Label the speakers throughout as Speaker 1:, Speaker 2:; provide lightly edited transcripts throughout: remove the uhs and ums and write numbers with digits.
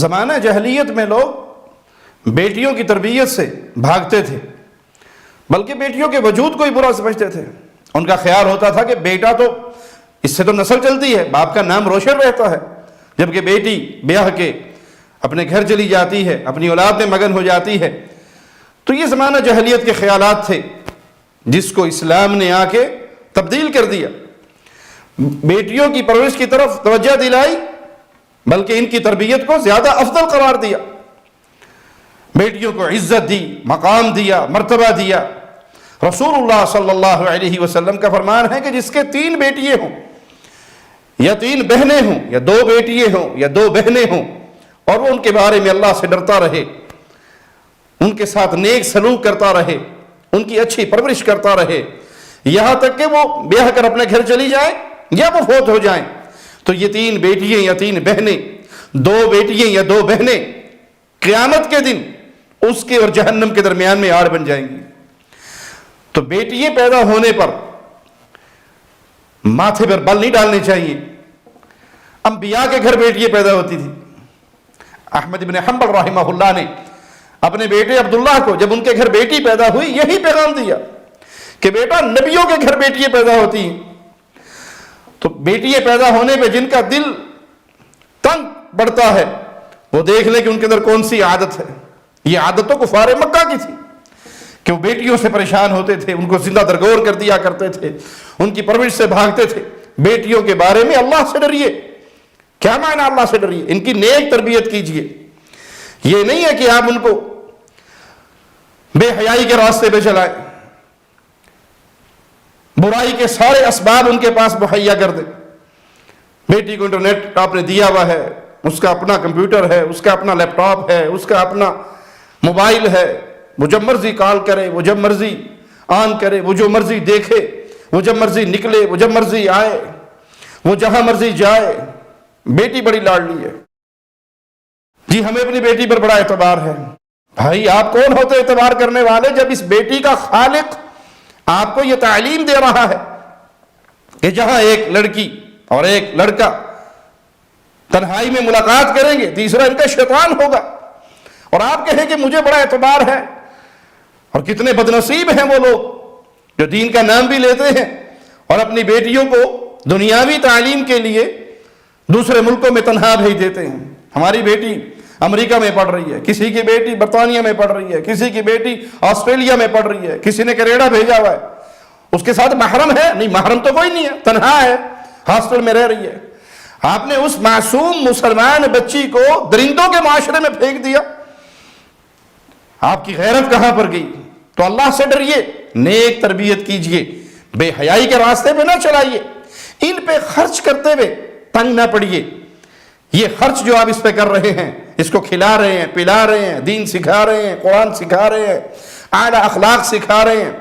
Speaker 1: زمانہ جاہلیت میں لوگ بیٹیوں کی تربیت سے بھاگتے تھے، بلکہ بیٹیوں کے وجود کو ہی برا سمجھتے تھے۔ ان کا خیال ہوتا تھا کہ بیٹا تو اس سے تو نسل چلتی ہے، باپ کا نام روشن رہتا ہے، جبکہ بیٹی بیاہ کے اپنے گھر چلی جاتی ہے، اپنی اولاد میں مگن ہو جاتی ہے۔ تو یہ زمانہ جاہلیت کے خیالات تھے جس کو اسلام نے آ کے تبدیل کر دیا، بیٹیوں کی پرورش کی طرف توجہ دلائی، بلکہ ان کی تربیت کو زیادہ افضل قرار دیا، بیٹیوں کو عزت دی، مقام دیا، مرتبہ دیا۔ رسول اللہ صلی اللہ علیہ وسلم کا فرمان ہے کہ جس کے 3 بیٹیاں ہوں یا 3 بہنیں ہوں یا 2 بیٹیاں ہوں یا 2 بہنیں ہوں، اور وہ ان کے بارے میں اللہ سے ڈرتا رہے، ان کے ساتھ نیک سلوک کرتا رہے، ان کی اچھی پرورش کرتا رہے، یہاں تک کہ وہ بیاہ کر اپنے گھر چلی جائیں یا وہ فوت ہو جائیں، تو یہ 3 بیٹیاں یا 3 بہنیں، 2 بیٹیاں یا 2 بہنیں قیامت کے دن اس کے اور جہنم کے درمیان میں آڑ بن جائیں گی۔ تو بیٹیاں پیدا ہونے پر ماتھے پر بل نہیں ڈالنے چاہیے۔ انبیاء کے گھر بیٹیاں پیدا ہوتی تھی۔ احمد بن حنبل رحمہ اللہ نے اپنے بیٹے عبداللہ کو جب ان کے گھر بیٹی پیدا ہوئی یہی پیغام دیا کہ بیٹا نبیوں کے گھر بیٹیاں پیدا ہوتی ہیں۔ تو بیٹیاں پیدا ہونے پہ جن کا دل تنگ بڑھتا ہے وہ دیکھ لیں کہ ان کے اندر کون سی عادت ہے۔ یہ عادت تو کفار مکہ کی تھی کہ وہ بیٹیوں سے پریشان ہوتے تھے، ان کو زندہ درگور کر دیا کرتے تھے، ان کی پرورش سے بھاگتے تھے۔ بیٹیوں کے بارے میں اللہ سے ڈریے۔ کیا معنی اللہ سے ڈریے؟ ان کی نیک تربیت کیجئے۔ یہ نہیں ہے کہ آپ ان کو بے حیائی کے راستے پہ چلائیں، برائی کے سارے اسباب ان کے پاس مہیا کر دیں۔ بیٹی کو انٹرنیٹ آپ نے دیا ہوا ہے، اس کا اپنا کمپیوٹر ہے، اس کا اپنا لیپ ٹاپ ہے، اس کا اپنا موبائل ہے، وہ جب مرضی کال کرے، وہ جب مرضی آن کرے، وہ جو مرضی دیکھے، وہ جب مرضی نکلے، وہ جب مرضی آئے، وہ جہاں مرضی جائے۔ بیٹی بڑی لاڈلی ہے جی، ہمیں اپنی بیٹی پر بڑا اعتبار ہے۔ بھائی آپ کون ہوتے اعتبار کرنے والے جب اس بیٹی کا خالق آپ کو یہ تعلیم دے رہا ہے کہ جہاں ایک لڑکی اور ایک لڑکا تنہائی میں ملاقات کریں گے، تیسرا ان کا شیطان ہوگا، اور آپ کہیں کہ مجھے بڑا اعتبار ہے۔ اور کتنے بدنصیب ہیں وہ لوگ جو دین کا نام بھی لیتے ہیں اور اپنی بیٹیوں کو دنیاوی تعلیم کے لیے دوسرے ملکوں میں تنہا بھیج دیتے ہیں۔ ہماری بیٹی امریکہ میں پڑھ رہی ہے، کسی کی بیٹی برطانیہ میں پڑھ رہی ہے، کسی کی بیٹی آسٹریلیا میں پڑھ رہی ہے، کسی نے کینیڈا بھیجا ہوا ہے۔ اس کے ساتھ محرم ہے؟ نہیں، محرم تو کوئی نہیں ہے، تنہا ہے، ہاسٹل میں رہ رہی ہے۔ آپ نے اس معصوم مسلمان بچی کو درندوں کے معاشرے میں پھینک دیا۔ آپ کی غیرت کہاں پر گئی؟ تو اللہ سے ڈریے، نیک تربیت کیجئے، بے حیائی کے راستے پہ نہ چلائیے، ان پہ خرچ کرتے ہوئے تنگ نہ پڑیے۔ یہ خرچ جو آپ اس پہ کر رہے ہیں، اس کو کھلا رہے ہیں، پلا رہے ہیں، دین سکھا رہے ہیں، قرآن سکھا رہے ہیں، اعلیٰ اخلاق سکھا رہے ہیں۔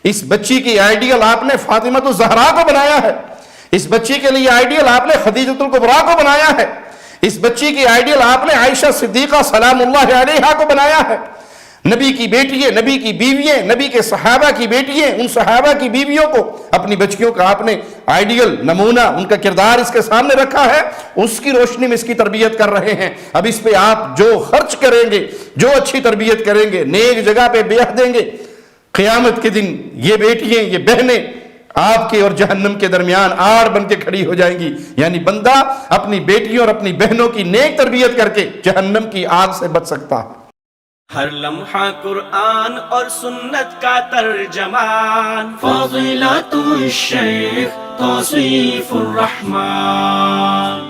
Speaker 1: اس بچی کی آئیڈیل آپ نے فاطمہ الزہرا کو بنایا ہے، اس بچی کے لیے آئیڈیل آپ نے خدیجہ الکبریٰ کو بنایا ہے، اس بچی کی آئیڈیل آپ نے عائشہ صدیقہ سلام اللہ علیہا کو بنایا ہے۔ نبی کی بیٹیاں، نبی کی بیویاں، نبی کے صحابہ کی بیٹیاں، ان صحابہ کی بیویوں کو اپنی بچیوں کا آپ نے آئیڈیل نمونہ، ان کا کردار اس کے سامنے رکھا ہے، اس کی روشنی میں اس کی تربیت کر رہے ہیں۔ اب اس پہ آپ جو خرچ کریں گے، جو اچھی تربیت کریں گے، نیک جگہ پہ بیعہ دیں گے، قیامت کے دن یہ بیٹیاں، یہ بہنیں آپ کے اور جہنم کے درمیان آڑ بن کے کھڑی ہو جائیں گی۔ یعنی بندہ اپنی بیٹیوں اور اپنی بہنوں کی نیک تربیت کر کے جہنم کی آگ سے بچ سکتا ہے۔
Speaker 2: ہر لمحہ قرآن اور سنت کا ترجمان، فضیلت الشیخ توصیف الرحمان۔